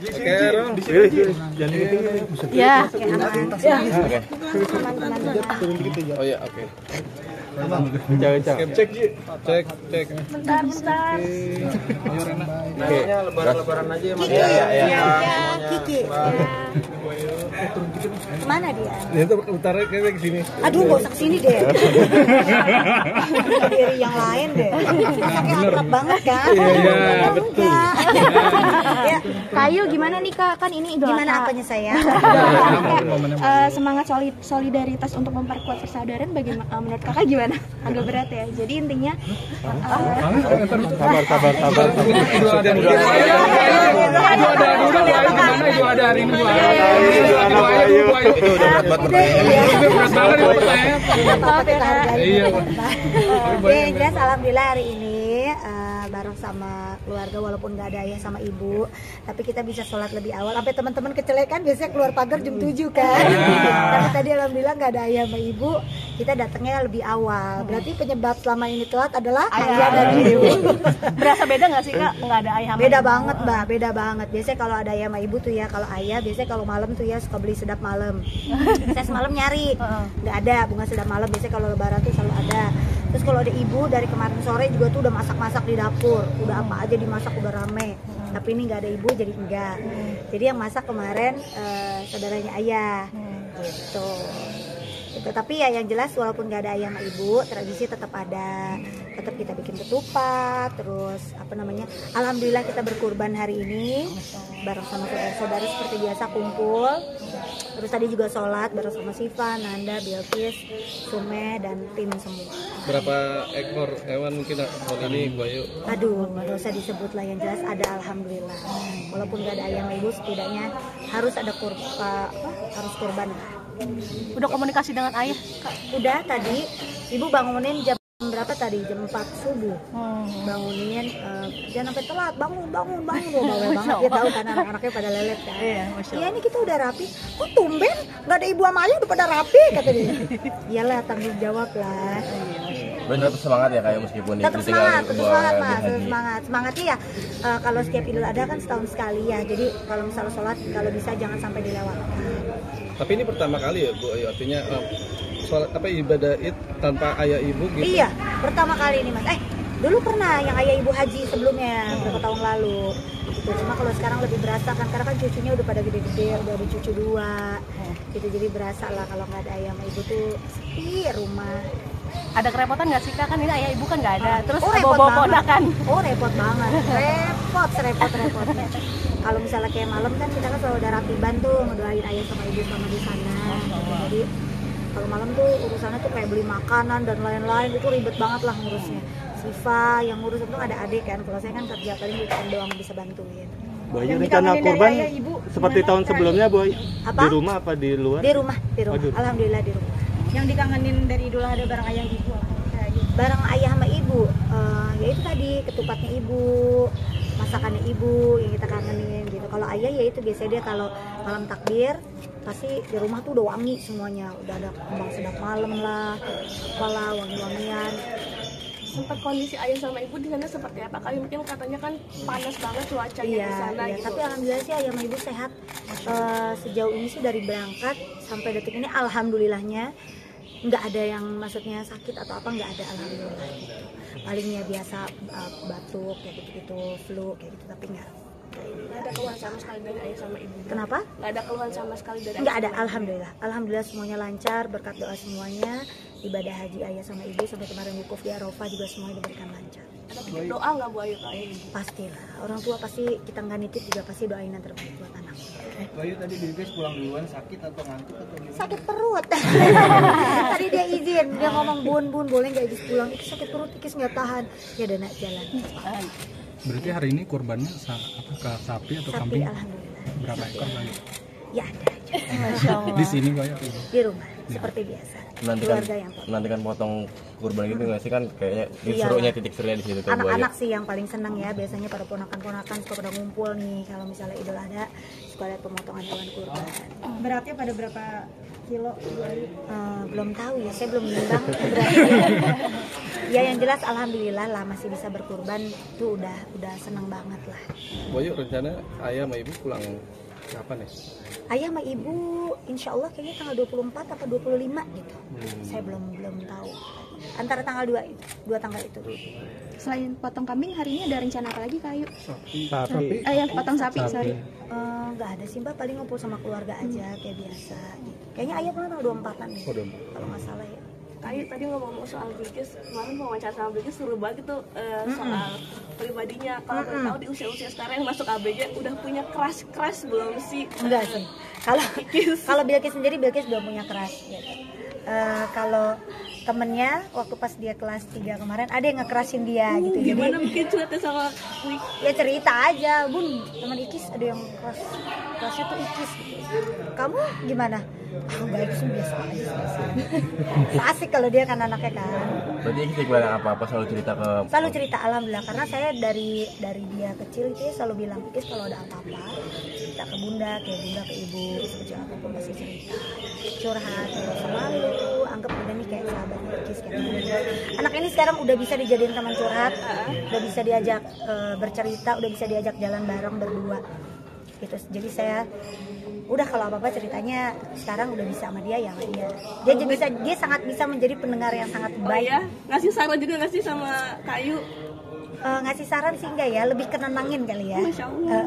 Oke, Ro. Jangan gitu. Ya. Oh ya, oke. Cek. Cek. Bentar. Ayo Rena. Kayaknya lebaran aja ya, Mas. Iya, Kiki. Kemana dia? Dia tuh utara kayaknya ke sini. Aduh, nggak usah kesini deh. Diri yang lain deh. Kayak akrab banget kan? Iya, betul. Ya, Kayu gimana nih Kak? Kan ini Idul Adha. Gimana apanya saya? Semangat solidaritas untuk memperkuat persaudaraan bagaimana menurut Kakak gimana? Agak berat ya. Jadi intinya Sabar. Itu ada hari ini. Itu udah buat pertanyaan. Iya, Pak. Oke, guys, alhamdulillah hari ini bareng sama keluarga walaupun nggak ada ayah sama ibu, tapi kita bisa sholat lebih awal. Sampai teman-teman kecelekan biasanya keluar pagar jam 7 kan. Tapi tadi alhamdulillah nggak ada ayah sama ibu, kita datangnya lebih awal. Berarti penyebab selama ini telat adalah ayah dan ibu. berasa beda nggak sih Kak? Nggak ada ayah sama Beda ibu? banget Mbak, beda banget. Biasanya kalau ada ayah sama ibu tuh ya, kalau ayah biasanya kalau malam tuh ya suka beli sedap malam. Saya semalam nyari, nggak ada bunga sedap malam. Biasanya kalau lebaran tuh selalu ada. Terus kalau ada ibu dari kemarin sore juga tuh udah masak-masak di dapur, udah apa aja dimasak udah rame. Tapi ini nggak ada ibu jadi enggak. Jadi yang masak kemarin saudaranya ayah, gitu. Tapi ya yang jelas walaupun nggak ada ayah sama ibu, tradisi tetap ada. Tetap kita bikin ketupat, terus apa namanya? Alhamdulillah kita berkurban hari ini bareng sama saudara-saudara seperti biasa kumpul. Terus tadi juga sholat bareng sama Siva, Nanda, Bilkis, Sume dan tim semua. Berapa ekor hewan mungkin tahun ini, Bu Ayu? Aduh, nggak usah disebut lah, yang jelas ada alhamdulillah. Walaupun nggak ada ayah sama ibu, setidaknya harus ada harus kurban. Udah komunikasi dengan ayah Kak? Udah tadi, ibu bangunin jam berapa tadi? Jam 4 subuh. Bangunin, jangan sampai telat, bangun. Wah, bawel banget, dia tahu kan anak-anaknya pada lelet kan. Iya, ini kita udah rapi. Kok tumben nggak ada ibu sama ayah udah pada rapi, kata dia. Iyalah, tanggung jawab lah. Benar semangat ya kayak meskipun Tetap semangat Mas, semangatnya ya. Kalau setiap Idul Adha kan setahun sekali ya. Jadi kalau misalnya sholat kalau bisa jangan sampai dilewatkan. Tapi ini pertama kali ya, Bu Ayu, artinya sholat ibadah Id tanpa ayah ibu gitu. Iya, pertama kali ini Mas. Dulu pernah yang ayah ibu haji sebelumnya beberapa tahun lalu. Gitu. Cuma kalau sekarang lebih berasa kan karena kan cucunya udah pada gede-gede, udah ada cucu 2. Gitu, jadi berasa lah kalau nggak ada ayah sama ibu tuh sepi rumah. Ada kerepotan nggak sih Kak? Kan ini ayah ibu kan nggak ada. Terus repot bawa banget. ponakan. Repot banget. Repotnya. Kalau misalnya kayak malam kan kita kan selalu ada ratiban tuh ngedoain ayah sama ibu sama di sana. Jadi kalau malam tuh urusannya tuh kayak beli makanan dan lain-lain, itu ribet banget lah ngurusnya. Siva yang ngurus itu ada adik kan. Kalau saya kan kerja paling weekend doang bisa bantuin. Bu Ayu rencana kurban seperti tahun sebelumnya Bu Ayu? Apa? Di rumah apa di luar? Di rumah. Alhamdulillah di rumah. Yang dikangenin dari Idul Adha bareng ayah ibu apa? Bareng ayah sama ibu, ya itu tadi ketupatnya ibu, masakannya ibu yang kita kangenin gitu. Kalau ayah ya itu biasanya dia kalau malam takbir pasti di rumah tuh udah wangi semuanya, udah ada kembang sedap malam lah, apalah wangi-wangian. Sempat kondisi ayah sama ibu di sana seperti apa? Kali mungkin katanya kan panas banget cuacanya di sana gitu. Tapi alhamdulillah sih ayah sama ibu sehat. Sejauh ini sih dari berangkat sampai detik ini alhamdulillahnya nggak ada yang maksudnya sakit atau apa, nggak ada alhamdulillah gitu. Palingnya biasa batuk kayak gitu flu kayak gitu, tapi nggak ada keluhan sama sekali dari ayah sama ibu. Kenapa? Nggak ada keluhan sama sekali dari nggak ada, alhamdulillah semuanya lancar berkat doa semuanya. Ibadah haji ayah sama ibu sampai kemarin wukuf di Arafah juga semuanya diberikan lancar. Ada titip doa nggak Bu Ayu ke ayah ibu? Pastilah, orang tua pasti kita nggak nitip juga pasti doain yang terbaik buat anak. Bu Ayu tadi Bilkis pulang duluan sakit atau ngantuk atau gimana? Sakit perut. Tadi dia izin, dia ngomong bun boleh nggak Ikis pulang? Ikis sakit perut, Ikis nggak tahan. Ya udah nak jalan. Berarti hari ini kurbannya ke sapi atau Sapi kambing? alhamdulillah. Berapa ekor lagi? Ya ada aja. Masya Allah. Di sini kayak Di rumah seperti biasa. Keluarga yang potong. Nanti kan potong kurban gitu nggak sih kan kayaknya titik serunya di situ tuh Bu Ayu. Anak-anak sih yang paling senang ya, biasanya pada ponakan-ponakan suka pada ngumpul nih kalau misalnya Idul Adha suka lihat pemotongan hewan kurban. Beratnya pada berapa kilo Bu Ayu? Belum tahu ya, saya belum nimbang beratnya. Ya yang jelas alhamdulillah lah masih bisa berkurban itu udah seneng banget lah. Boyu rencana ayah sama ibu pulang kapan ya? Ayah sama ibu insya Allah kayaknya tanggal 24 atau 25 gitu. Saya belum tahu. Antara tanggal 2 tanggal itu. Selain potong kambing, hari ini ada rencana apa lagi Kak Ayu? Sapi. Yang potong sapi, sorry. Nggak ada sih Mbak, paling ngumpul sama keluarga aja kayak biasa gitu. Kayaknya ayah pulang tanggal 24-an nih. Oh, 24. Kalau nggak salah ya. Ayu tadi ngomong soal Bilkis, kemarin wawancara sama Bilkis seru banget tuh soal pribadinya. Kalau boleh tahu di usia-usia sekarang yang masuk ABG udah punya crush belum sih? Enggak sih. Kalau Bilkis sendiri, Bilkis belum punya crush gitu. Kalau temennya waktu pas dia kelas 3 kemarin ada yang nge-crushin dia gitu. Gimana Jadi bikin curhatnya sama ya cerita aja, Bun, teman Ikis ada yang crushnya tuh Ikis gitu. Kamu gimana? Enggak, itu biasa aja sih. Asik kalau dia kan anaknya kan. Berarti kita bilang apa-apa selalu cerita ke... Selalu cerita, alhamdulillah, karena saya dari dia kecil itu selalu bilang Ikis kalau ada apa-apa cerita ke bunda, kayak bunda ke ibu, sekecil apapun pasti cerita, curhat, selalu anggap bunda nih kayak sahabatnya Ikis kayak gitu. Anak ini sekarang udah bisa dijadiin teman curhat, udah bisa diajak bercerita, udah bisa diajak jalan bareng berdua gitu. Jadi saya udah kalau apa-apa ceritanya sekarang udah bisa sama dia ya sama dia. Dia sangat bisa menjadi pendengar yang sangat baik. ya? Ngasih saran juga nggak sih sama Kayu? Ngasih saran sih enggak ya, lebih kenenangin kali ya. Masya Allah.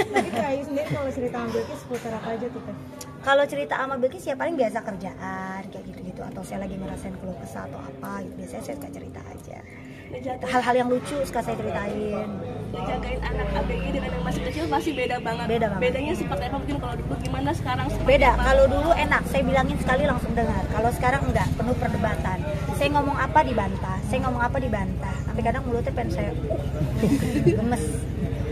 Tapi Kak Ayu sendiri kalau cerita sama Bilkis seputar apa aja tuh Kak? Kalau cerita sama Bilkis ya paling biasa kerjaan kayak gitu-gitu, atau saya lagi ngerasain keluh kesah atau apa gitu, biasanya saya suka cerita aja. Hal-hal yang lucu suka saya ceritain. Ngejagain anak ABG dengan yang masih kecil pasti beda banget. Bedanya seperti apa mungkin kalau dulu gimana sekarang seperti Beda, apa? kalau dulu enak, saya bilangin sekali langsung dengar. Kalau sekarang enggak, penuh perdebatan. Saya ngomong apa dibantah, sampai kadang mulutnya pengen saya gemes.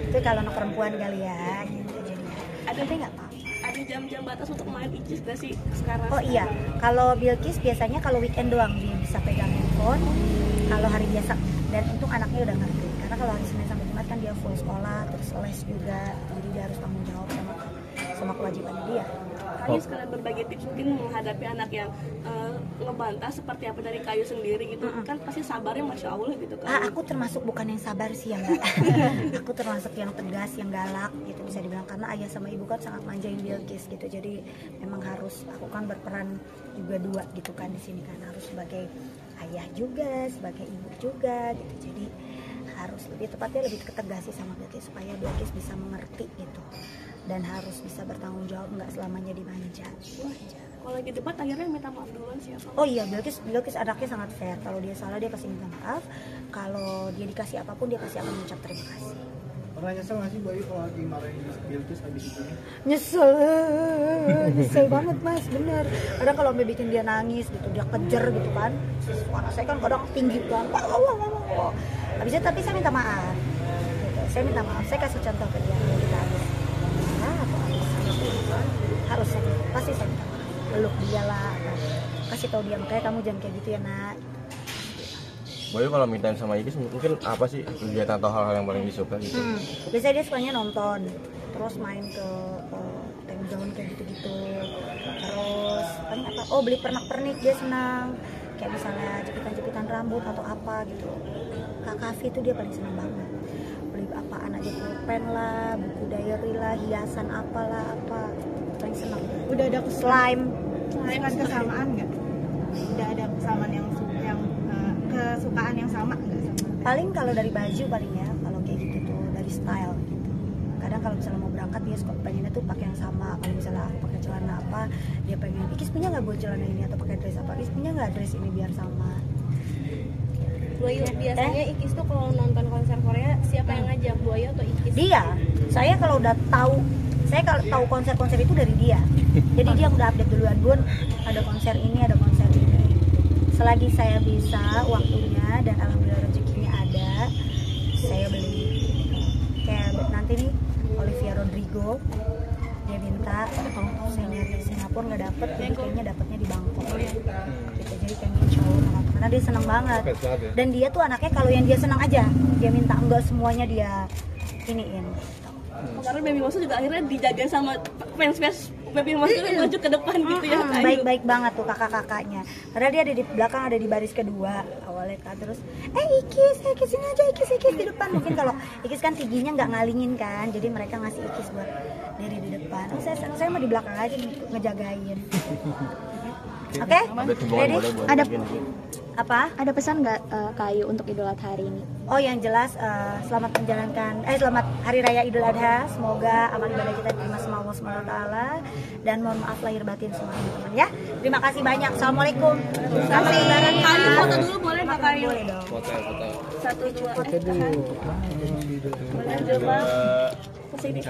Itu kalau anak perempuan kali ya gitu jadinya. Tapi nggak apa-apa. Ada jam-jam batas untuk main Ikis gak sih sekarang? Oh iya, kalau Bilkis biasanya kalau weekend doang dia bisa pegang handphone. Kalau hari biasa, dan untung anaknya udah ngerti. Karena kalau hari Senin sampai Jumat kan dia full sekolah, terus les juga, jadi dia harus tanggung jawab sama kewajibannya dia. Kayu sekalian berbagi tips mungkin menghadapi anak yang ngebantah seperti apa dari Kayu sendiri gitu. Kan pasti sabarnya Masya Allah gitu kan. Aku termasuk bukan yang sabar sih ya Mbak. Aku termasuk yang tegas, yang galak gitu bisa dibilang, karena ayah sama ibu kan sangat manjain Bilkis gitu. Jadi memang harus aku kan berperan juga dua gitu kan di sini kan, harus sebagai ayah juga, sebagai ibu juga gitu. Jadi harus lebih tepatnya lebih ketegas sih sama Bilkis supaya Bilkis bisa mengerti gitu. Dan harus bisa bertanggung jawab, nggak selamanya dimanja. Kalau lagi debat akhirnya minta maaf duluan siapa? Oh iya, Bilkis anaknya sangat fair. Kalau dia salah dia pasti minta maaf. Kalau dia dikasih apapun dia pasti akan mengucap terima kasih. Pernah nyesel nggak sih Bayu kalau lagi marahin Bilkis habis itu? Nyesel banget Mas, bener. Kadang kalau sampai bikin dia nangis gitu, dia kejer gitu kan. Suara saya kan kadang tinggi banget. Habis itu tapi saya minta maaf. Gitu. Saya minta maaf, saya kasih contoh ke dia. Harus pasti saya minta maaf, peluk dia lah, kasih tahu dia makanya kamu jangan kayak gitu ya nak. Boyu kalau mintain sama Ikis mungkin apa sih kegiatan atau hal-hal yang paling disuka gitu? Biasanya dia sukanya nonton, terus main ke tank zone kayak gitu-gitu, terus paling apa? Oh beli pernak-pernik dia senang, kayak misalnya jepitan-jepitan rambut atau apa gitu. Kak Kavi itu dia paling senang banget. Beli apaan aja, pulpen lah, buku diary lah, hiasan apalah apa, paling senang. Udah ada Slime. kesamaan nggak? Udah ada kesamaan yang kesukaan yang sama nggak sama? Paling kalau dari baju paling ya, kalau kayak gitu tuh dari style gitu. Kadang kalau misalnya mau berangkat dia suka pengennya tuh pakai yang sama. Kalau misalnya aku pakai celana apa, dia pengen Ikis punya nggak buat celana ini, atau pakai dress apa, Ikis punya nggak dress ini biar sama. Buayu biasanya Ikis tuh kalau nonton konser Korea siapa yang ngajak, Buayu atau Ikis? Dia, saya kalau udah tahu, saya kalau tahu konser-konser itu dari dia. Jadi dia udah update duluan, Bun, ada konser ini, ada konser ini. Selagi saya bisa waktunya dan alhamdulillah rezekinya ada, saya beli. Kayak nanti nih Olivia Rodrigo dia minta, saya nyari di Singapura nggak dapet, jadi kayaknya dapetnya di Bangkok gitu. Jadi kayaknya insya Allah, karena dia seneng banget. Dan dia tuh anaknya kalau yang dia senang aja dia minta, enggak semuanya dia iniin gitu. Kemarin Baby Mosu juga akhirnya dijagain sama fans Baby Mosu maju ke depan gitu ya. Kak Ayu. Baik-baik banget tuh kakak-kakaknya. Karena dia ada di belakang, ada di baris kedua awalnya kan. Terus Ikis ini aja, Ikis di depan. Mungkin kalau Ikis kan tingginya nggak ngalingin kan, jadi mereka ngasih Ikis buat diri di depan. Saya mau di belakang aja ngejagain. Oke? Ready? Ada Apa? ada pesan nggak Kak Ayu untuk Idul Adha hari ini? Oh, yang jelas selamat selamat Hari Raya Idul Adha. Semoga amal ibadah kita diterima sama Allah Subhanahu wa taala, dan mohon maaf lahir batin semua teman-teman ya. Terima kasih banyak. Assalamualaikum. Terima kasih. Kak Ayu foto dulu boleh nggak Kak Ayu? Boleh dong. Foto. 1, 2. Boleh coba. Kesini.